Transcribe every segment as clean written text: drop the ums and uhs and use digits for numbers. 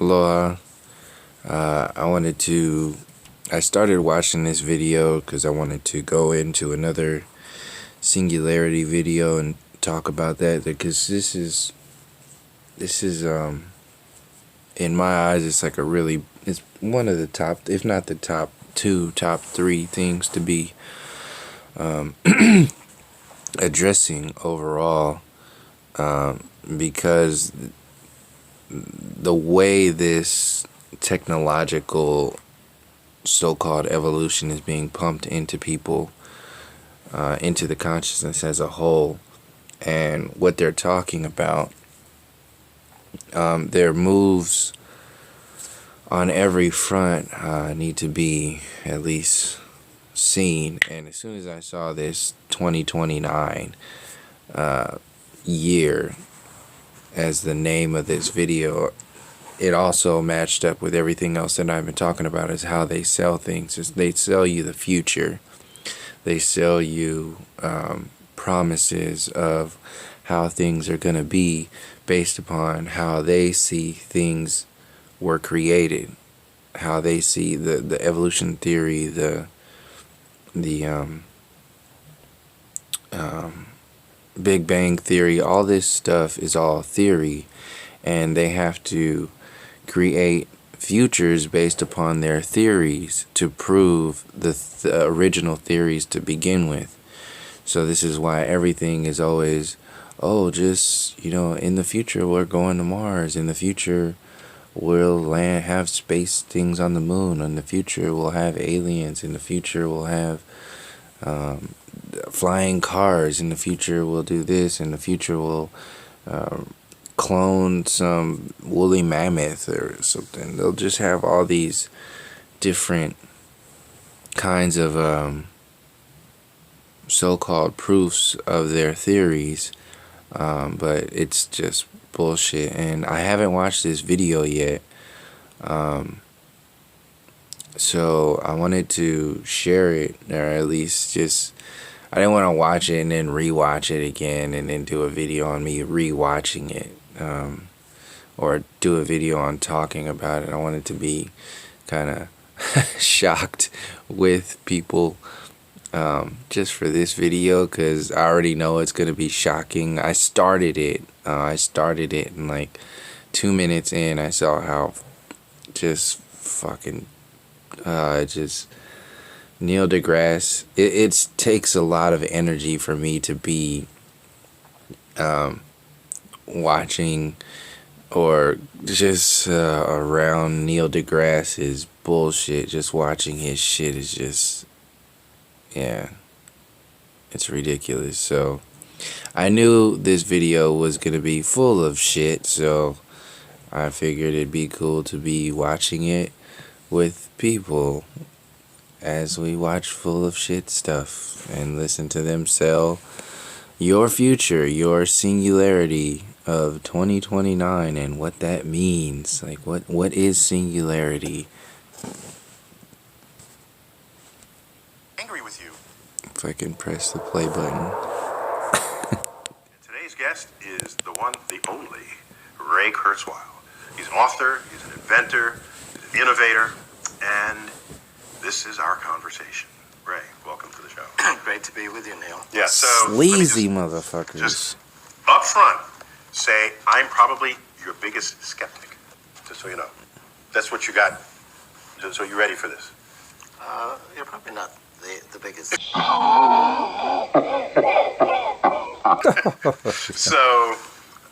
Aloha. I started watching this video because I wanted to go into another singularity video and talk about that, because this is in my eyes, it's like it's one of the top, if not the top two, top three things to be addressing overall, because the way this technological so-called evolution is being pumped into people, into the consciousness as a whole, and what they're talking about, their moves on every front need to be at least seen. And as soon as I saw this 2029 year as the name of this video, it also matched up with everything else that I've been talking about, is how they sell things. They sell you the future. They sell you promises of how things are going to be based upon how they see things were created, how they see the evolution theory, the Big Bang theory. All this stuff is all theory, and they have to create futures based upon their theories to prove the original theories to begin with. So this is why everything is always, oh, just, in the future we're going to Mars, in the future we'll have space things on the moon, in the future we'll have aliens, in the future we'll have flying cars, in the future we'll do this, in the future we'll clone some woolly mammoth or something. They'll just have all these different kinds of so-called proofs of their theories, but it's just bullshit. And I haven't watched this video yet, so I wanted to share it, or at least I didn't want to watch it and then rewatch it again and then do a video on me rewatching it, or do a video on talking about it. I wanted to be kind of shocked with people, just for this video, because I already know it's going to be shocking. I started it and like 2 minutes in, I saw how just fucking Neil deGrasse, it takes a lot of energy for me to be watching or just around Neil deGrasse's bullshit. Just watching his shit is just, yeah, it's ridiculous. So I knew this video was gonna be full of shit, so I figured it'd be cool to be watching it with people as we watch full of shit stuff and listen to them sell your future, your singularity of 2029 and what that means. Like, what is singularity? Angry with you. If I can press the play button. Today's guest is the one, the only, Ray Kurzweil. He's an author, he's an inventor, he's an innovator, and this is our conversation. Ray, welcome to the show. Great to be with you, Neil. Yeah, so sleazy motherfuckers. Just up front, say I'm probably your biggest skeptic. Just so you know, that's what you got. So you ready for this? You're probably not the biggest. So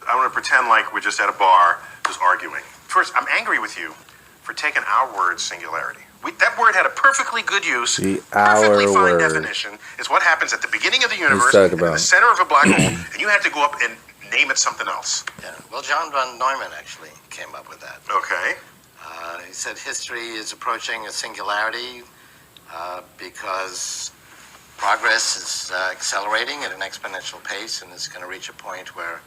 I want to pretend like we're just at a bar, just arguing. First, I'm angry with you for taking our word singularity. That word had a perfectly good use, perfectly fine definition. It's what happens at the beginning of the universe, in the center of a black hole, and you had to go up and name it something else. Yeah. Well, John von Neumann actually came up with that. Okay. He said history is approaching a singularity because progress is accelerating at an exponential pace, and it's going to reach a point where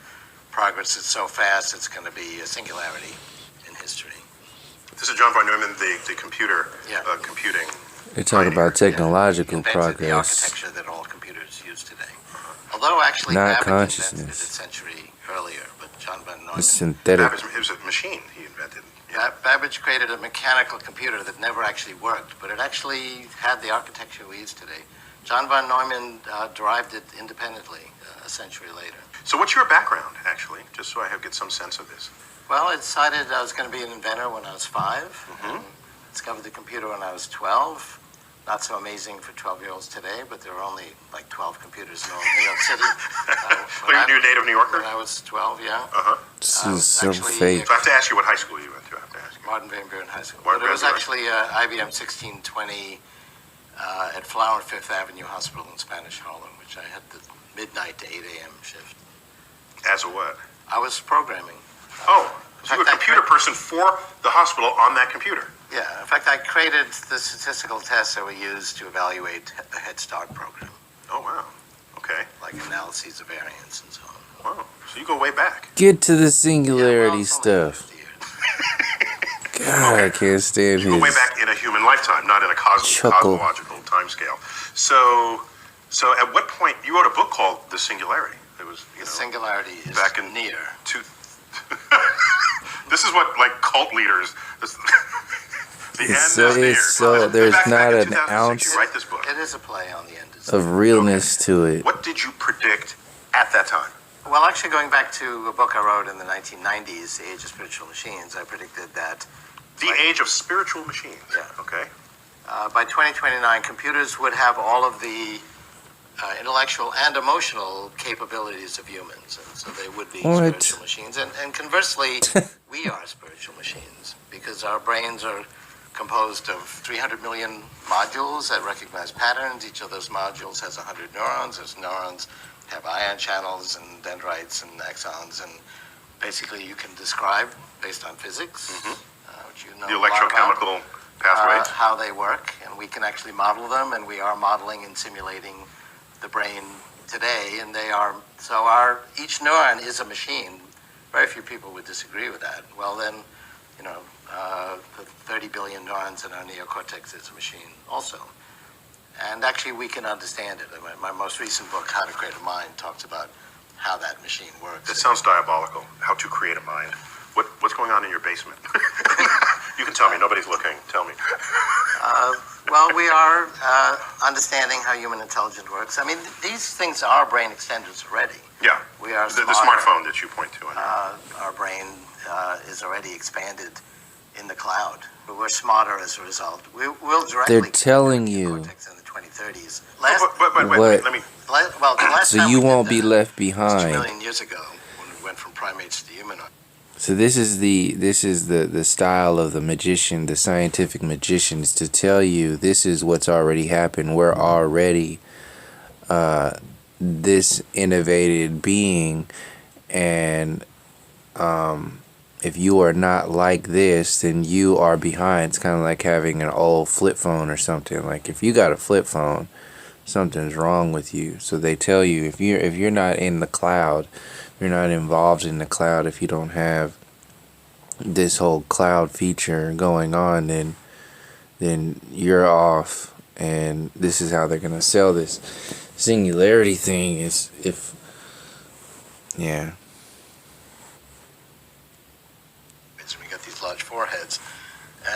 progress is so fast it's going to be a singularity in history. This is John von Neumann, the computer, computing. They talk about technological invented progress. The architecture that all computers use today. Although actually not Babbage consciousness. invented it a century earlier, but John von The Neumann. synthetic. It was a machine he invented. Babbage created a mechanical computer that never actually worked, but it actually had the architecture we use today. John von Neumann derived it independently a century later. So what's your background, actually, just so I get some sense of this? Well, I decided I was going to be an inventor when I was 5. Mm-hmm. Discovered the computer when I was 12. Not so amazing for 12-year-olds today, but there were only like 12 computers in all of New York City. Well, you're a native New Yorker? When I was 12, yeah. Uh-huh. This is some actually, fake. So I have to ask you what high school you went to. I have to ask you. Martin Van Buren High School. Martin But it was Van Buren. actually IBM 1620 at Flower and Fifth Avenue Hospital in Spanish Harlem, which I had the midnight to 8 a.m. shift. As a what? I was programming. Oh, so you were a computer person for the hospital on that computer? Yeah, in fact, I created the statistical tests that we use to evaluate the Head Start program, Oh, wow. Okay. like analyses of variance and so on. Wow. So you go way back. Get to the Yeah, singularity well, it's only stuff. 50 years. God, I can't stand You go way his back in a human lifetime, not in a Chuckle. cosmological timescale. So at what point, you wrote a book called The Singularity. It was, The singularity is back in near. This is what, like, cult leaders, the end so is near. it's so there's Back not in an 2006, ounce you write this book. It is a play on the end. of realness to it. What did you predict at that time? Well, actually, going back to a book I wrote in the 1990s, The Age of Spiritual Machines, I predicted that The age of spiritual machines. Yeah. Okay. by 2029, computers would have all of the intellectual and emotional capabilities of humans, and so they would be What? spiritual machines. And conversely, we are spiritual machines because our brains are composed of 300 million modules that recognize patterns. Each of those modules has 100 neurons. Those neurons have ion channels and dendrites and axons, and basically you can describe, based on physics, which you know The a lot about, electrochemical pathways. how they work, and we can actually model them, and we are modeling and simulating the brain today, and they are, so each neuron is a machine. Very few people would disagree with that. Well, then, the 30 billion neurons in our neocortex is a machine also. And actually, we can understand it. My most recent book, How to Create a Mind, talks about how that machine works. That sounds diabolical. How to create a mind. What's going on in your basement? You can tell me. Nobody's looking. Tell me. Well, we are understanding how human intelligence works. I mean, these things are brain extenders already. Yeah. We are The smarter. smartphone that you point to. Our brain is already expanded in the cloud. But we're smarter as a result. We'll directly. They're telling you. Cortex in the 2030s. But wait, What? let me. Well, the last So time you we did won't be that left was 2 behind. million years ago when we went from primates to humanoid. So this is the style of the magician, the scientific magicians, to tell you this is what's already happened. We're already this innovated being, and if you are not like this, then you are behind. It's kind of like having an old flip phone or something. Like if you got a flip phone, something's wrong with you. So they tell you if you're not in the cloud, you're not involved in the cloud, if you don't have this whole cloud feature going on, then you're off. And this is how they're gonna sell this singularity thing, is if So we got these large foreheads,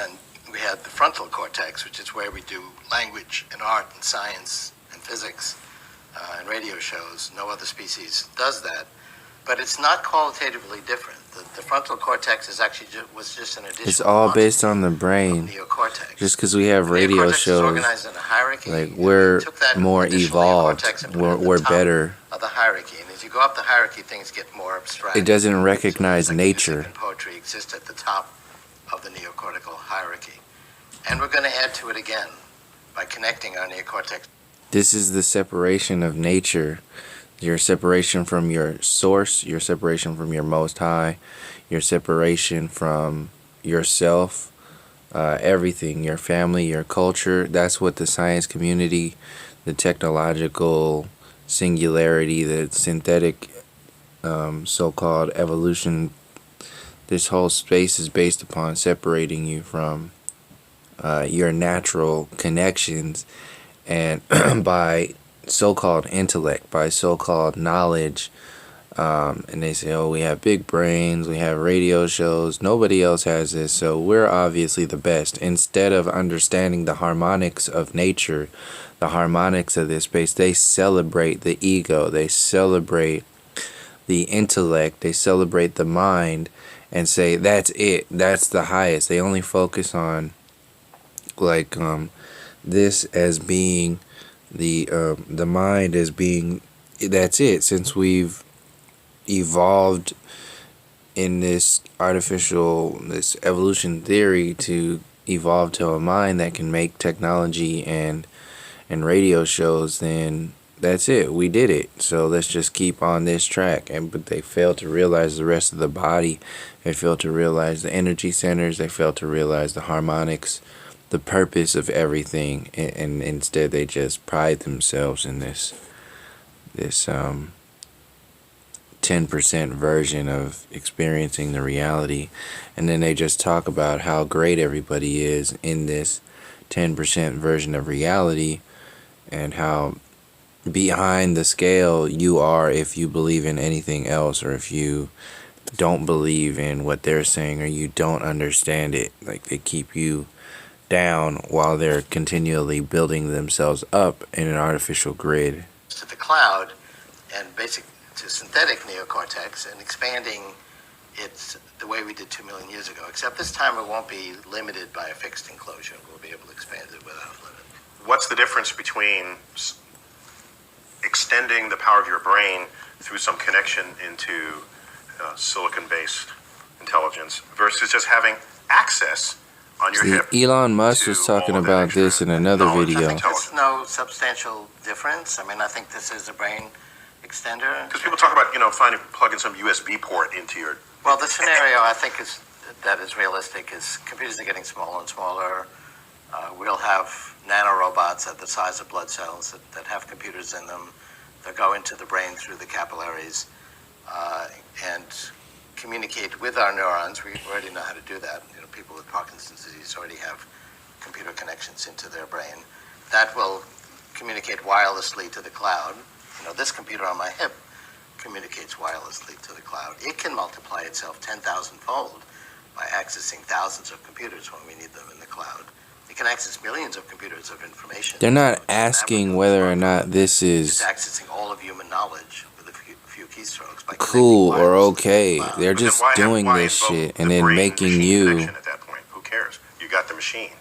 and we had the frontal cortex, which is where we do language and art and science and physics and radio shows. No other species does that, but it's not qualitatively different. The frontal cortex is actually was just an additional. it's all based on the of brain. neocortex. Just because we have radio Neocortex is shows, organized in a hierarchy, like and we're we took that more additional evolved, neocortex and put it at the we're top better. of the hierarchy, and as you go up the hierarchy, things get more abstract. It doesn't So recognize like music nature. and poetry exist at the top of the neocortical hierarchy, and we're going to add to it again by connecting our neocortex. This is the separation of nature. Your separation from your source, your separation from your most high, your separation from yourself, everything, your family, your culture. That's what the science community, the technological singularity, the synthetic so-called evolution, this whole space is based upon separating you from your natural connections, and by so-called intellect, by so-called knowledge, And they say, oh, we have big brains, we have radio shows, nobody else has this, so we're obviously the best. Instead of understanding the harmonics of nature, the harmonics of this space, they celebrate the ego, they celebrate the intellect, they celebrate the mind, and say that's it, that's the highest. They only focus on like this as being the mind as being, that's it. Since we've evolved in this evolution theory to evolve to a mind that can make technology and radio shows, then that's it, we did it, so let's just keep on this track. But they fail to realize the rest of the body, they fail to realize the energy centers, they fail to realize the harmonics, the purpose of everything, and instead they just pride themselves in this 10% version of experiencing the reality, and then they just talk about how great everybody is in this 10% version of reality, and how behind the scale you are if you believe in anything else, or if you don't believe in what they're saying, or you don't understand it. Like, they keep you down while they're continually building themselves up in an artificial grid. To the cloud and to synthetic neocortex, and expanding it the way we did 2 million years ago, except this time it won't be limited by a fixed enclosure. We'll be able to expand it without limit. What's the difference between extending the power of your brain through some connection into silicon-based intelligence versus just having access on your hip? Elon Musk was talking about this in another video. I think there's no substantial difference. I mean, I think this is a brain extender. Because people talk about, plugging some USB port into your... Well, the scenario I think that is realistic is computers are getting smaller and smaller. We'll have nanorobots at the size of blood cells that have computers in them that go into the brain through the capillaries and communicate with our neurons. We already know how to do that. People with Parkinson's disease already have computer connections into their brain. That will communicate wirelessly to the cloud. This computer on my hip communicates wirelessly to the cloud. It can multiply itself 10,000-fold by accessing thousands of computers when we need them in the cloud. It can access millions of computers of information. They're not asking whether or not this is accessing all of human knowledge with a few keystrokes. By cool or okay. They're just doing this shit and then making you... At that point, who cares? You got the machine.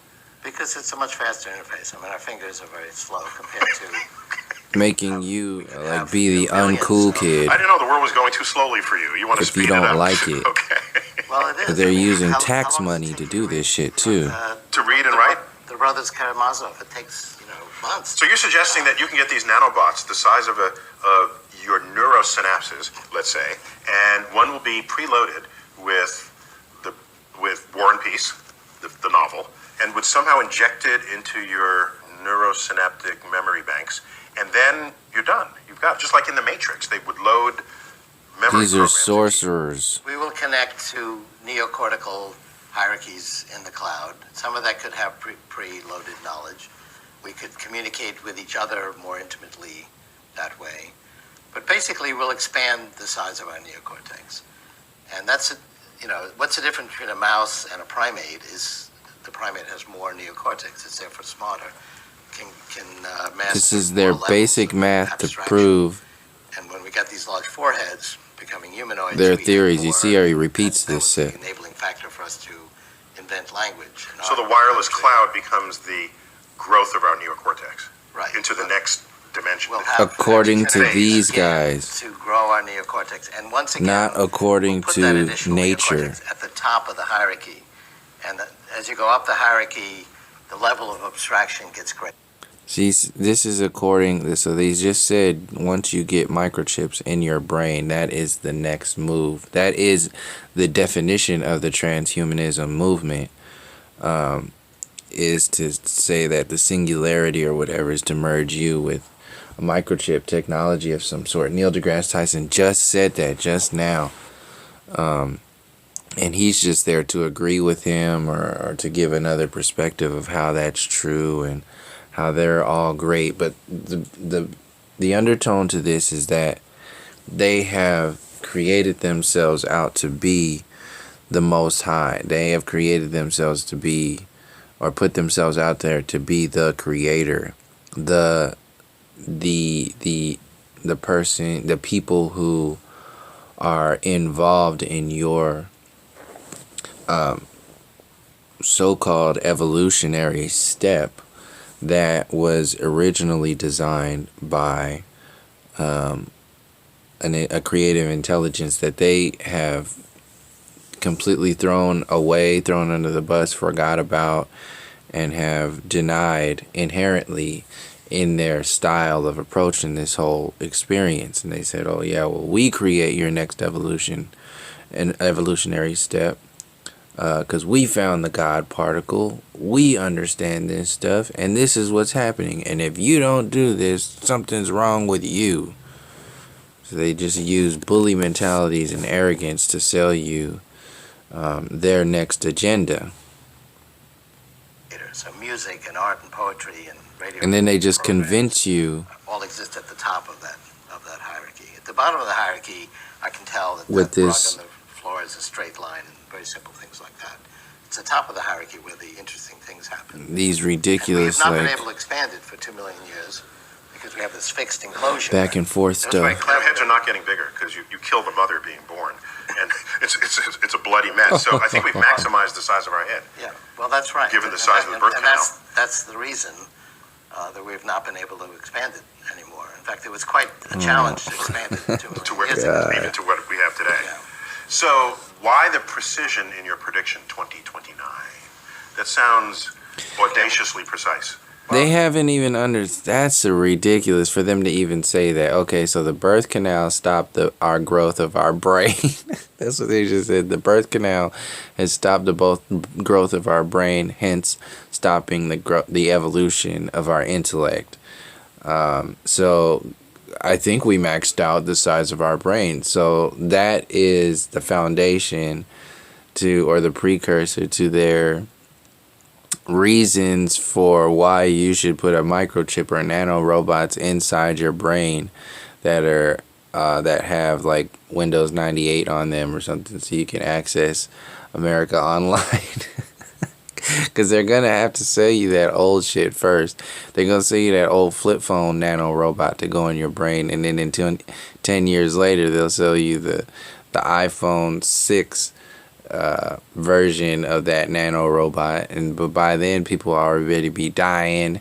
Because it's a much faster interface. I mean, our fingers are very slow compared to... making you be the uncool kid. I didn't know the world was going too slowly for you. You want to speed it up. If you don't like it. Okay. Well, it is. But they're using tax money to do this shit too. To read and write? The brothers Karamazov, it takes, months. So you're suggesting that you can get these nanobots the size of your neurosynapses, let's say, and one will be preloaded with War and Peace, the novel, and would somehow inject it into your neurosynaptic memory banks, and then you're done. You've got it. Just like in the Matrix, they would load memory. These are sorcerers. We will connect to neocortical hierarchies in the cloud. Some of that could have preloaded knowledge. We could communicate with each other more intimately that way. But basically, we'll expand the size of our neocortex. And that's, what's the difference between a mouse and a primate is the primate has more neocortex. It's therefore smarter. This is their basic math to prove. And when we get these large foreheads becoming humanoids, their theories. You see how he repeats this. The enabling factor for us to invent language. So the wireless cloud becomes the growth of our neocortex, right, into the next dimension. According to these guys, to grow our neocortex, and once again, not according to nature. At the top of the hierarchy, and as you go up the hierarchy, the level of abstraction gets greater. See, this is according, so they just said once you get microchips in your brain, that is the next move. That is the definition of the transhumanism movement, is to say that the singularity or whatever is to merge you with a microchip technology of some sort. Neil deGrasse Tyson just said that just now. And he's just there to agree with him or to give another perspective of how that's true and how they're all great. But the undertone to this is that they have created themselves out to be the Most High. They have created themselves to be, or put themselves out there to be the creator, the person, the people who are involved in your so-called evolutionary step that was originally designed by a creative intelligence that they have completely thrown away, thrown under the bus, forgot about, and have denied inherently in their style of approaching this whole experience. And they said, oh yeah, well, we create your next evolution, an evolutionary step, because we found the God particle, we understand this stuff, and this is what's happening, and if you don't do this, something's wrong with you. So they just use bully mentalities and arrogance to sell you their next agenda. So music and art and poetry and radio. And then they just convince you. All exist at the top of that hierarchy. At the bottom of the hierarchy, I can tell that with the this rug on the floor is a straight line and very simple things like that. It's the top of the hierarchy where the interesting things happen. These ridiculous, and we have not been able to expand it for 2 million years because we have this fixed enclosure. Back and forth stuff. Their heads are not getting bigger because you kill the mother being born, and it's a bloody mess. So I think we've maximized the size of our head. Yeah, well, that's right. Given the size of the birth canal. That's the reason that we've not been able to expand it anymore. In fact, it was quite a challenge to expand it to where, even to what we have today. Yeah. So why the precision in your prediction 2029? That sounds audaciously precise. They haven't even that's ridiculous for them to even say that. Okay, so the birth canal stopped our growth of our brain. That's what they just said. The birth canal has stopped the growth of our brain, hence stopping the evolution of our intellect. So I think we maxed out the size of our brain. So that is the foundation or the precursor to their reasons for why you should put a microchip or nanorobots inside your brain that are that have like Windows 98 on them or something, so you can access America online. Because they're gonna have to sell you that old shit first. They're gonna sell you that old flip phone nanorobot to go in your brain, and then until 10 years later they'll sell you the iPhone 6 version of that nanorobot, but by then people are already be dying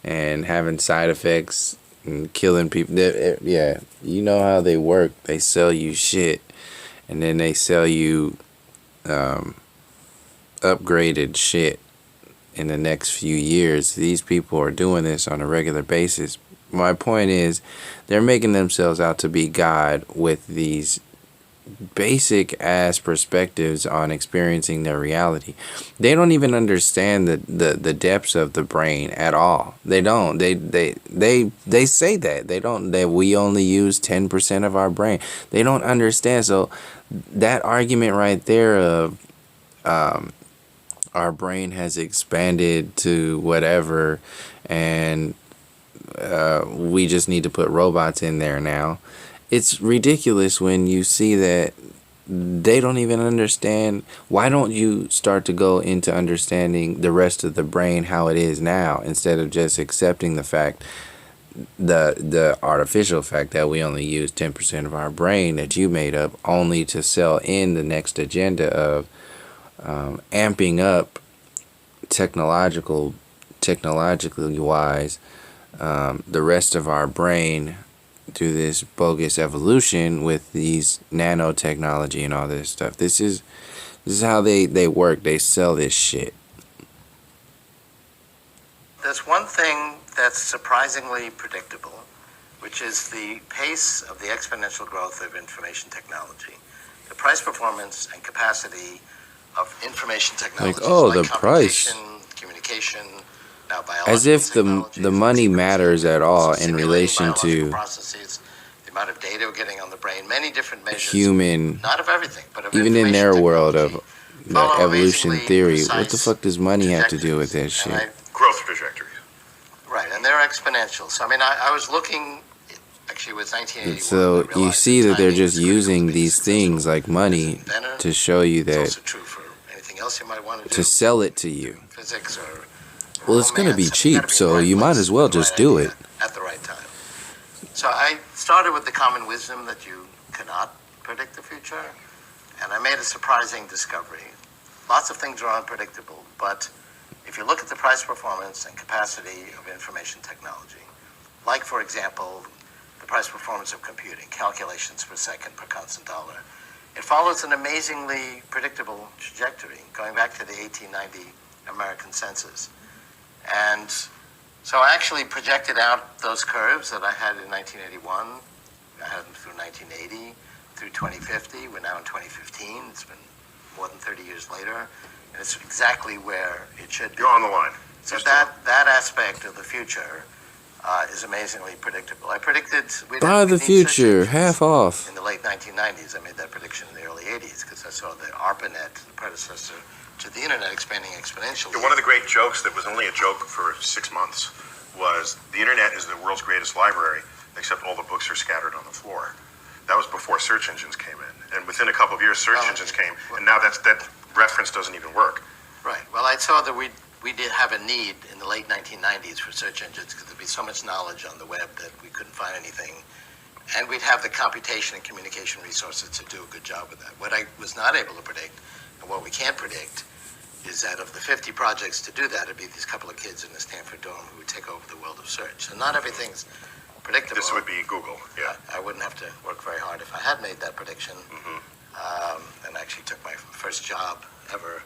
and having side effects and killing people. Yeah, you know how they work. They sell you shit, and then they sell you upgraded shit in the next few years. These people are doing this on a regular basis. My point is, they're making themselves out to be God with these basic ass perspectives on experiencing their reality. They don't even understand the depths of the brain at all. They don't. They say that we only use 10% of our brain. They don't understand. So that argument right there of our brain has expanded to whatever, and we just need to put robots in there now. It's ridiculous when you see that they don't even understand. Why don't you start to go into understanding the rest of the brain, how it is now, instead of just accepting the fact, the artificial fact that we only use 10% of our brain that you made up, only to sell in the next agenda of amping up technologically wise the rest of our brain through this bogus evolution with these nanotechnology and all this stuff. This is how they work. They sell this shit. There's one thing that's surprisingly predictable, which is the pace of the exponential growth of information technology. The price, performance, and capacity of information technology. The price. Communication, now biology. As if the money matters at all in relation to processes, the amount of data we're getting on the brain, many different measures. Human, not of everything, but of even in their world of the Follow evolution amazingly theory. What the precise fuck does money have to do with that trajectories. shit? Growth trajectories. Right, and they're exponential. So, I mean, I was looking, actually actually with 1981. So you see that they're just using these things like money to show you It's that, also true for anything else you might want to do. to sell it to you. Physics or Well, it's going to be romance. You gotta cheap, be in so the right you might place as well with the just right do idea it. at the right time. So I started with the common wisdom that you cannot predict the future, and I made a surprising discovery. Lots of things are unpredictable, but if you look at the price, performance, and capacity of information technology, like, for example, the price performance of computing, calculations per second per constant dollar, it follows an amazingly predictable trajectory, going back to the 1890 American census. And so I actually projected out those curves that I had in 1981. I had them through 1980, through 2050. We're now in 2015. It's been more than 30 years later, and it's exactly where it should be. You're on the line. So that aspect of the future is amazingly predictable. I predicted Buy the future, half off. in the late 1990s. I made that prediction in the early 80s because I saw the ARPANET, the predecessor to the internet, expanding exponentially. One of the great jokes that was only a joke for 6 months was the internet is the world's greatest library, except all the books are scattered on the floor. That was before search engines came in. And within a couple of years, search engines came, and now that reference doesn't even work. Right. Well, I saw that we did have a need in the late 1990s for search engines because there'd be so much knowledge on the web that we couldn't find anything. And we'd have the computation and communication resources to do a good job with that. What I was not able to predict, and what we can't predict, is that of the 50 projects to do that, it'd be these couple of kids in the Stanford dorm who would take over the world of search. So not everything's predictable. This would be Google, yeah. I wouldn't have to work very hard if I had made that prediction. And I actually took my first job ever,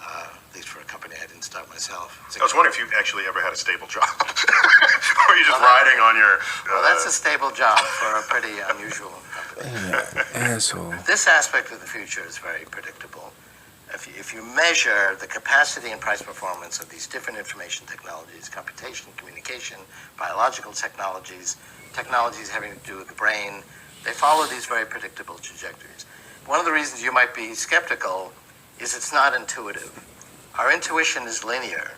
at least for a company I didn't start myself. I was wondering if you actually ever had a stable job. Or are you just riding on your... Well, that's a stable job for a pretty unusual company. Asshole. This aspect of the future is very predictable. If you measure the capacity and price performance of these different information technologies, computation, communication, biological technologies, technologies having to do with the brain, they follow these very predictable trajectories. One of the reasons you might be skeptical is it's not intuitive. Our intuition is linear.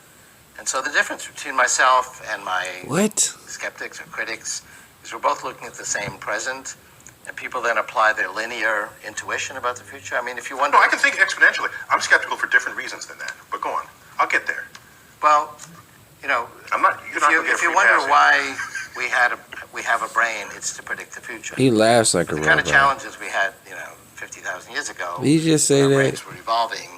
And so the difference between myself and my skeptics or critics is we're both looking at the same present, and people then apply their linear intuition about the future. I mean, if you wonder... No, I can think exponentially. I'm skeptical for different reasons than that. But go on. I'll get there. Well, you know, I'm not, if you wonder why we have a brain, it's to predict the future. He laughs like a The robot. kind of challenges we had, 50,000 years ago, Did you just say our that? brains were evolving,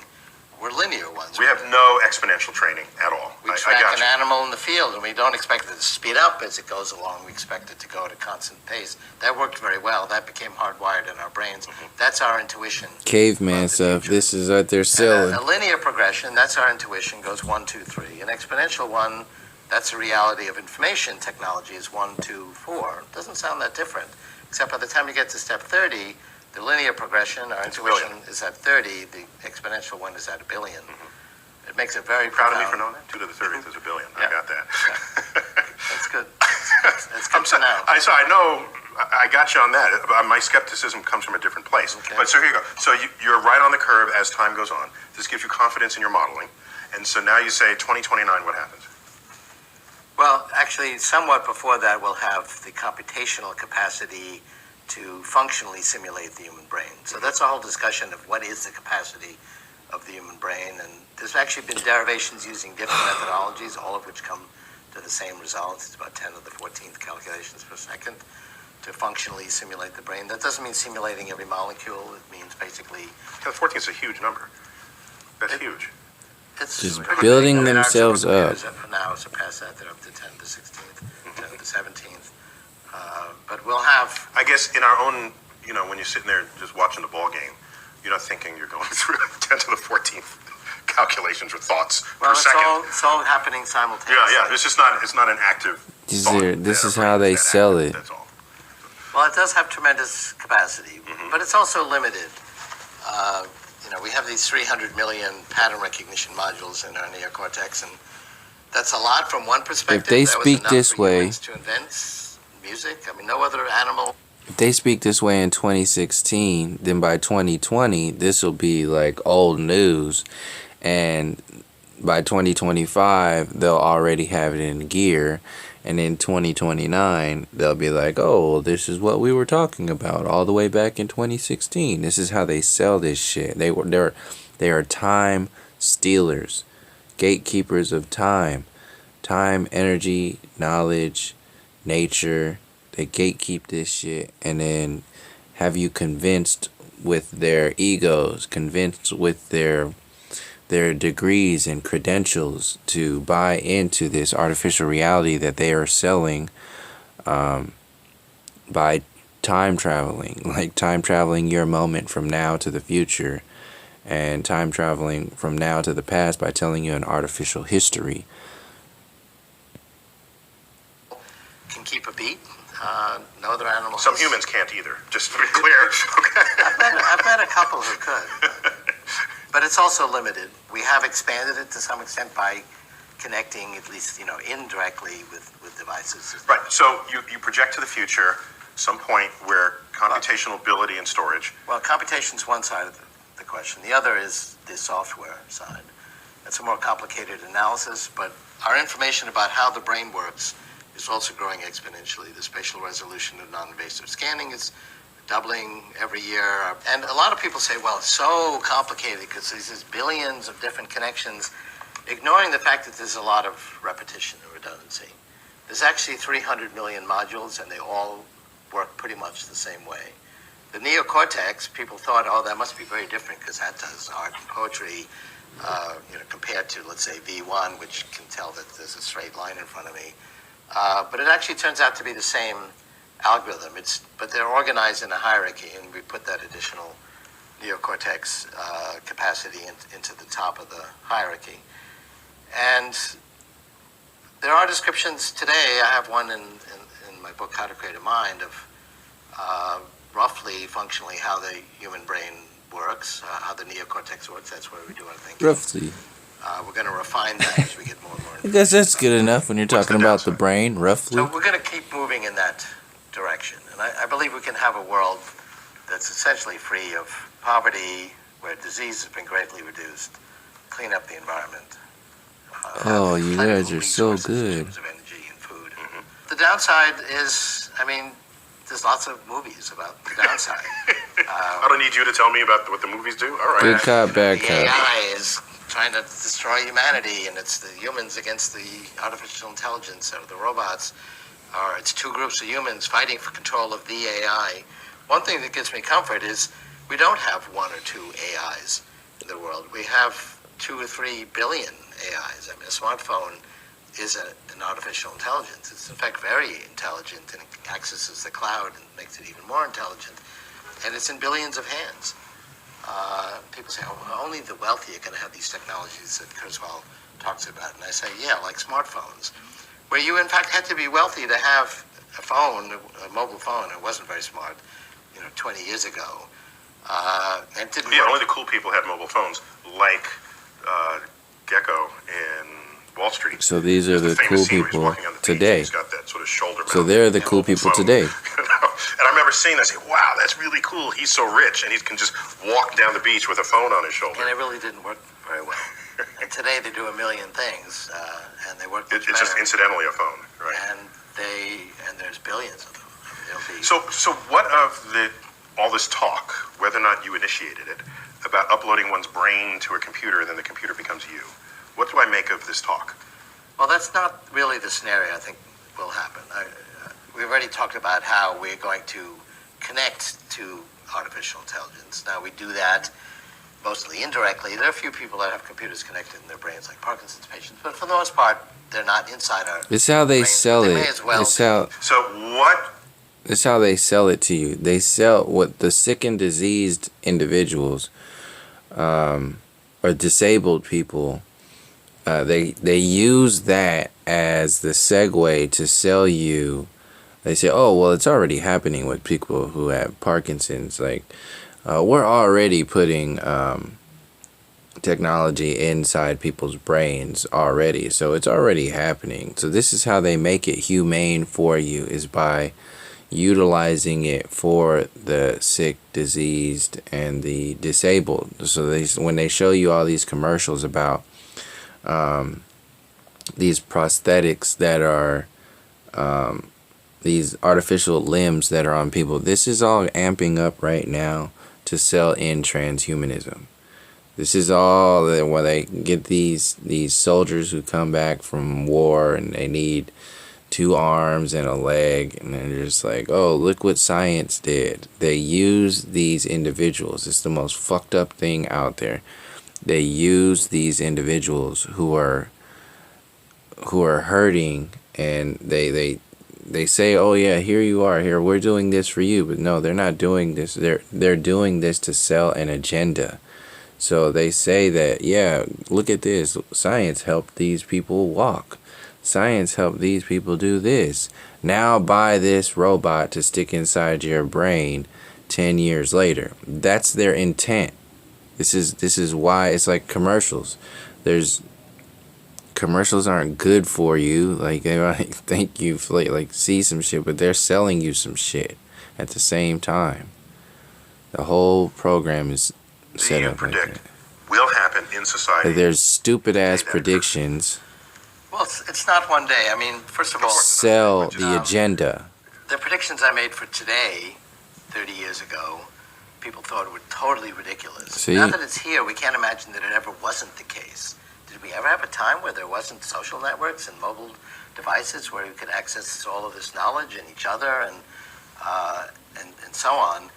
were linear ones. We have no exponential training at all. We I track got an you. animal in the field, and we don't expect it to speed up as it goes along. We expect it to go at a constant pace. That worked very well. That became hardwired in our brains. That's our intuition. Caveman about the stuff. future. This is what they're selling. A linear progression, that's our intuition, goes 1, 2, 3. An exponential one, that's the reality of information technology, is 1, 2, 4. It doesn't sound that different, except by the time you get to step 30, the linear progression, our intuition is at 30, the exponential one is at 1 billion. It makes it very Proud of me for profound. knowing that? 2 to the 30th is 1 billion. Yeah. I got that. That's good. That's good to know. I know, I got you on that. My skepticism comes from a different place. Okay. But so here you go. So you're right on the curve as time goes on. This gives you confidence in your modeling. And so now you say 2029, what happens? Well, actually, somewhat before that, we'll have the computational capacity to functionally simulate the human brain. So that's a whole discussion of what is the capacity of the human brain. And there's actually been derivations using different methodologies, all of which come to the same results. It's about 10 to the 14th calculations per second to functionally simulate the brain. That doesn't mean simulating every molecule. It means basically... 10 to the 14th is a huge number. That's huge. It's Just pretty building big. I mean, our themselves supercomputers up. have now surpassed that. They're up to 10 to the 16th, 10 to the 17th. But we'll have... I guess in our own, when you're sitting there just watching the ball game, you're not thinking you're going through 10 to the 14th calculations or thoughts Well, per second. it's all happening simultaneously. Yeah. It's not an active thought. This is how they sell it. That's all. Well, it does have tremendous capacity, but it's also limited. We have these 300 million pattern recognition modules in our neocortex, and that's a lot from one perspective. If they That was speak enough this for way- humans to invent music. I mean, no other animal. If they speak this way in 2016, then by 2020, this will be like old news. And by 2025, they'll already have it in gear. And in 2029, they'll be like, oh, well, this is what we were talking about all the way back in 2016. This is how they sell this shit. They are time stealers, gatekeepers of time. Time, energy, knowledge, nature. They gatekeep this shit and then have you convinced with their egos, convinced with their degrees and credentials to buy into this artificial reality that they are selling by time traveling, like time traveling your moment from now to the future and time traveling from now to the past by telling you an artificial history. Can keep a beat. No other animals. Some humans can't either, just to be clear. I've met a couple who could. But it's also limited. We have expanded it to some extent by connecting, at least, indirectly with devices. Right. So you project to the future, some point where computational ability and storage. Well, computation's one side of the question. The other is the software side. It's a more complicated analysis, but our information about how the brain works is also growing exponentially. The spatial resolution of non-invasive scanning is doubling every year. And a lot of people say, well, it's so complicated because there's billions of different connections, ignoring the fact that there's a lot of repetition and redundancy. There's actually 300 million modules, and they all work pretty much the same way. The neocortex, people thought, oh, that must be very different because that does art and poetry, compared to, let's say, V1, which can tell that there's a straight line in front of me. But it actually turns out to be the same algorithm. But they're organized in a hierarchy, and we put that additional neocortex capacity into the top of the hierarchy. And there are descriptions today. I have one in my book, How to Create a Mind, of roughly, functionally, how the human brain works, how the neocortex works. That's where we do our thinking. Roughly. We're going to refine that as we get more and more. I guess that's good enough when you're talking about the brain, roughly. So we're going to keep moving in that direction. And I believe we can have a world that's essentially free of poverty, where disease has been greatly reduced, clean up the environment. Oh, you guys are so good. In terms of energy and food. Mm-hmm. The downside is, there's lots of movies about the downside. I don't need you to tell me about what the movies do. All right. Good cop, bad the cop. AI is trying to destroy humanity, and it's the humans against the artificial intelligence or the robots. Or it's two groups of humans fighting for control of the AI. One thing that gives me comfort is we don't have one or two AIs in the world. We have 2 or 3 billion AIs. A smartphone is an artificial intelligence. It's in fact very intelligent, and it accesses the cloud and makes it even more intelligent. And it's in billions of hands. People say, oh, only the wealthy are going to have these technologies that Kurzweil talks about. And I say, yeah, like smartphones, where you in fact had to be wealthy to have a phone, a mobile phone. It wasn't very smart, 20 years ago. And it didn't work. Only the cool people had mobile phones, like Gecko in Wall Street. So these are the cool people today. He's got that sort of shoulder So they're the cool people today. And I remember seeing that, I say, wow, that's really cool. He's so rich, and he can just walk down the beach with a phone on his shoulder. And it really didn't work very well. And today they do a million things, and they work much It's just better. incidentally a phone, right? And there's billions of them. So what of all this talk, whether or not you initiated it, about uploading one's brain to a computer and then the computer becomes you? What do I make of this talk? Well, that's not really the scenario I think will happen. We've already talked about how we're going to connect to artificial intelligence. Now, we do that mostly indirectly. There are a few people that have computers connected in their brains, like Parkinson's patients, but for the most part, they're not inside our It's how they brains, sell they it. may as well It's be. how It's how they sell it to you. They sell what the sick and diseased individuals, or disabled people. They use that as the segue to sell you. They say, oh, well, it's already happening with people who have Parkinson's. Like, we're already putting technology inside people's brains already. So it's already happening. So this is how they make it humane for you, is by utilizing it for the sick, diseased, and the disabled. So when they show you all these commercials about these prosthetics that are these artificial limbs that are on people. This is all amping up right now to sell in transhumanism. This is all where they get these soldiers who come back from war and they need 2 arms and a leg, and they're just like, oh, look what science did. They use these individuals. It's the most fucked up thing out there. They use these individuals who are hurting, and they say, oh yeah, here you are, here we're doing this for you. But no, they're not doing this. They're doing this to sell an agenda. So they say that, yeah, look at this. Science helped these people walk. Science helped these people do this. Now buy this robot to stick inside your brain 10 years later. That's their intent. This is why it's like commercials. Commercials aren't good for you. Like, they might think you like see some shit, but they're selling you some shit at the same time. The whole program is set up like that. Will happen in society. There's stupid ass predictions. Well, it's not one day. I mean, first of all, sell the agenda. The predictions I made for today, 30 years ago, people thought were totally ridiculous. See? Now that it's here, we can't imagine that it ever wasn't the case. Did we ever have a time where there wasn't social networks and mobile devices where we could access all of this knowledge and each other and so on?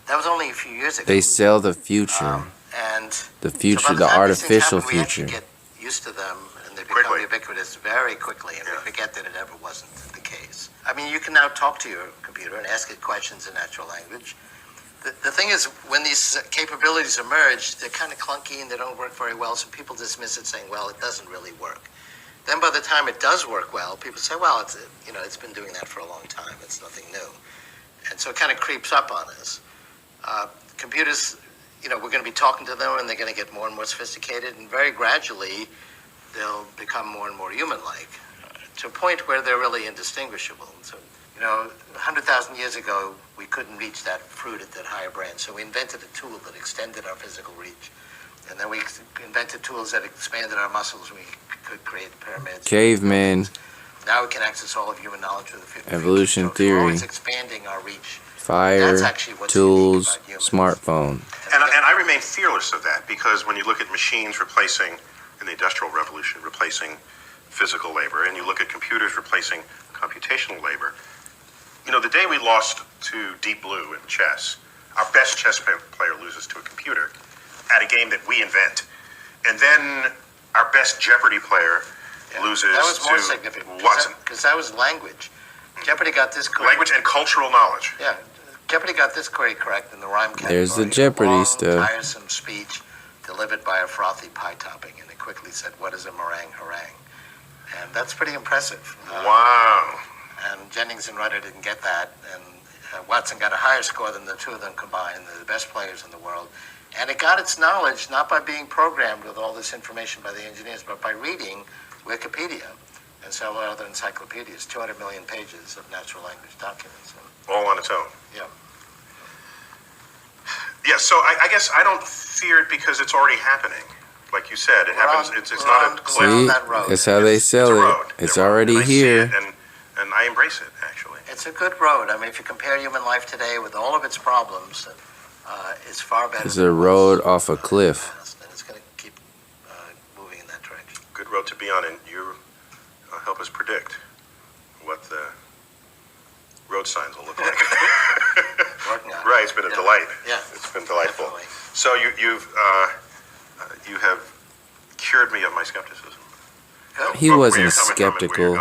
That was only a few years ago. They sell the future. And the future, so the artificial future. We actually get used to them, and they become ubiquitous very quickly, and we forget that it ever wasn't the case. I mean, you can now talk to your computer and ask it questions in natural language. The thing is, when these capabilities emerge, they're kind of clunky and they don't work very well, so people dismiss it saying, well, it doesn't really work. Then by the time it does work well, people say, well, it's been doing that for a long time. It's nothing new. And so it kind of creeps up on us. Computers, we're going to be talking to them, and they're going to get more and more sophisticated, and very gradually they'll become more and more human-like, to a point where they're really indistinguishable. So, 100,000 years ago, we couldn't reach that fruit at that higher branch, so we invented a tool that extended our physical reach. And then we invented tools that expanded our muscles. We could create pyramids. Cavemen. Now we can access all of human knowledge with the evolution theory. We're always expanding our reach. Fire, tools, smartphone. And I remain fearless of that, because when you look at machines replacing, in the Industrial Revolution, replacing physical labor, and you look at computers replacing computational labor, the day we lost to Deep Blue in chess, our best chess player loses to a computer at a game that we invent. And then our best Jeopardy player loses that was more to significant, Watson. Because that was language. Jeopardy got this correct. Language and cultural knowledge. Yeah. Jeopardy got this query correct in the rhyme category. There's the Jeopardy long, stuff. Tiresome speech delivered by a frothy pie topping, and it quickly said, "What is a meringue harangue?" And that's pretty impressive. Wow. And Jennings and Rudder didn't get that, and Watson got a higher score than the two of them combined. They're the best players in the world. And it got its knowledge not by being programmed with all this information by the engineers, but by reading Wikipedia and several other encyclopedias, 200 million pages of natural language documents. All on its own. Yeah. Yeah, so I guess I don't fear it because it's already happening. Like you said, it happens. It's not a cliff. See, that's how they sell it. It's already here. And I embrace it, actually. It's a good road. I mean, if you compare human life today with all of its problems, it's far better. It's a road off a cliff. And it's going to keep moving in that direction. Good road to be on, and you help us predict what the road signs will look like. Working on it. Right, it's been a delight. Yeah, it's been delightful. Definitely. So you have cured me of my skepticism. He wasn't skeptical.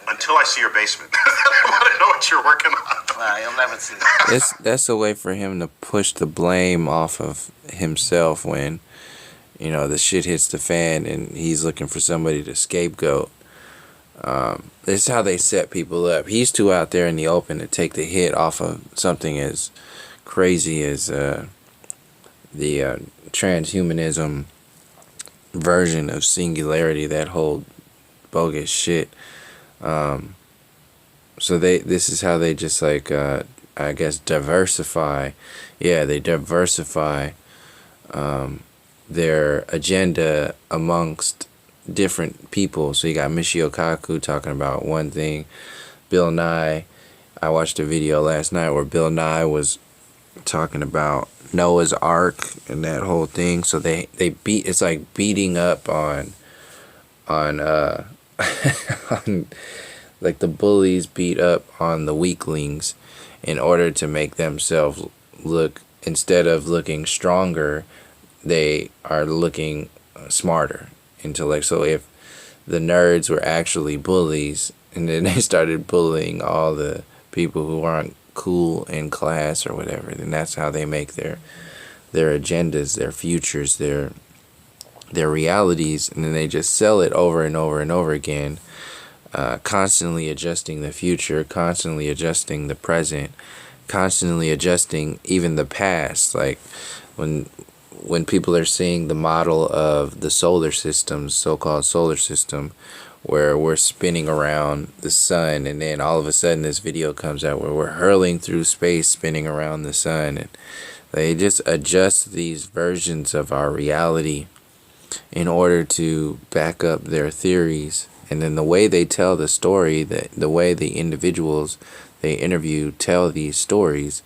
Until I see your basement. I want to know what you're working on. You'll never see that. That's a way for him to push the blame off of himself when, the shit hits the fan and he's looking for somebody to scapegoat. This is how they set people up. He's too out there in the open to take the hit off of something as crazy as the transhumanism version of singularity, that whole bogus shit. So this is how they just I guess diversify. Yeah, they diversify their agenda amongst different people. So you got Michio Kaku talking about one thing, Bill Nye. I watched a video last night where Bill Nye was talking about Noah's Ark and that whole thing. So they beat, it's like beating up on on like the bullies beat up on the weaklings in order to make themselves look, instead of looking stronger, they are looking smarter, intellect. So if the nerds were actually bullies and then they started bullying all the people who aren't cool in class or whatever, then that's how they make their agendas, their futures, their realities, and then they just sell it over and over and over again, constantly adjusting the future, constantly adjusting the present, constantly adjusting even the past. Like when people are seeing the model of the solar system, so-called solar system, where we're spinning around the sun, and then all of a sudden this video comes out where we're hurling through space spinning around the sun, and they just adjust these versions of our reality in order to back up their theories. And then the way they tell the story, the way the individuals they interview tell these stories,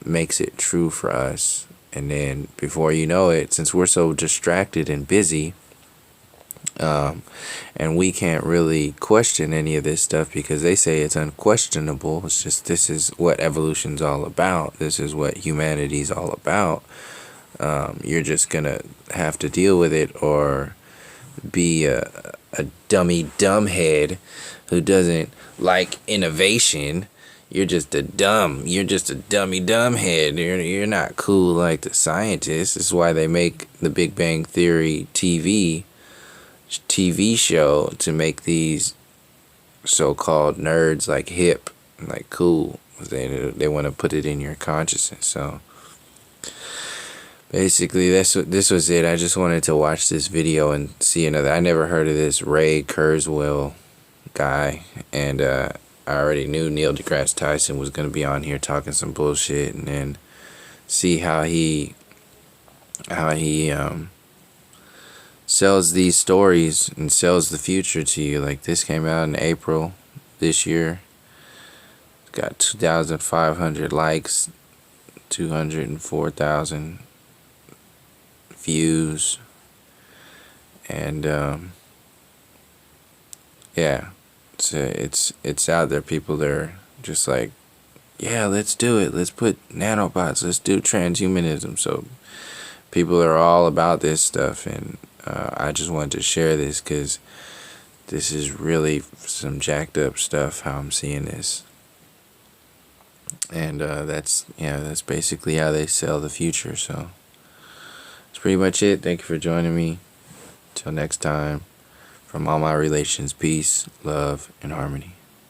makes it true for us. And then before you know it, since we're so distracted and busy, and we can't really question any of this stuff because they say it's unquestionable. It's just, this is what evolution's all about. This is what humanity's all about. You're just gonna have to deal with it, or be a dummy dumbhead who doesn't like innovation. You're just a dummy dumbhead. You're not cool like the scientists. This is why they make the Big Bang Theory TV show, to make these so-called nerds like hip, like cool. They want to put it in your consciousness. So basically, this was it. I just wanted to watch this video and see another. I never heard of this Ray Kurzweil guy, and I already knew Neil deGrasse Tyson was going to be on here talking some bullshit, and then see how he sells these stories and sells the future to you. Like, this came out in April this year. Got 2,500 likes, 204,000 views, and yeah, it's out there. People, they're just like, yeah, let's do it. Let's put nanobots. Let's do transhumanism. So people are all about this stuff, and I just wanted to share this because this is really some jacked up stuff, how I'm seeing this. And that's basically how they sell the future. So that's pretty much it. Thank you for joining me. Till next time, from all my relations, peace, love, and harmony.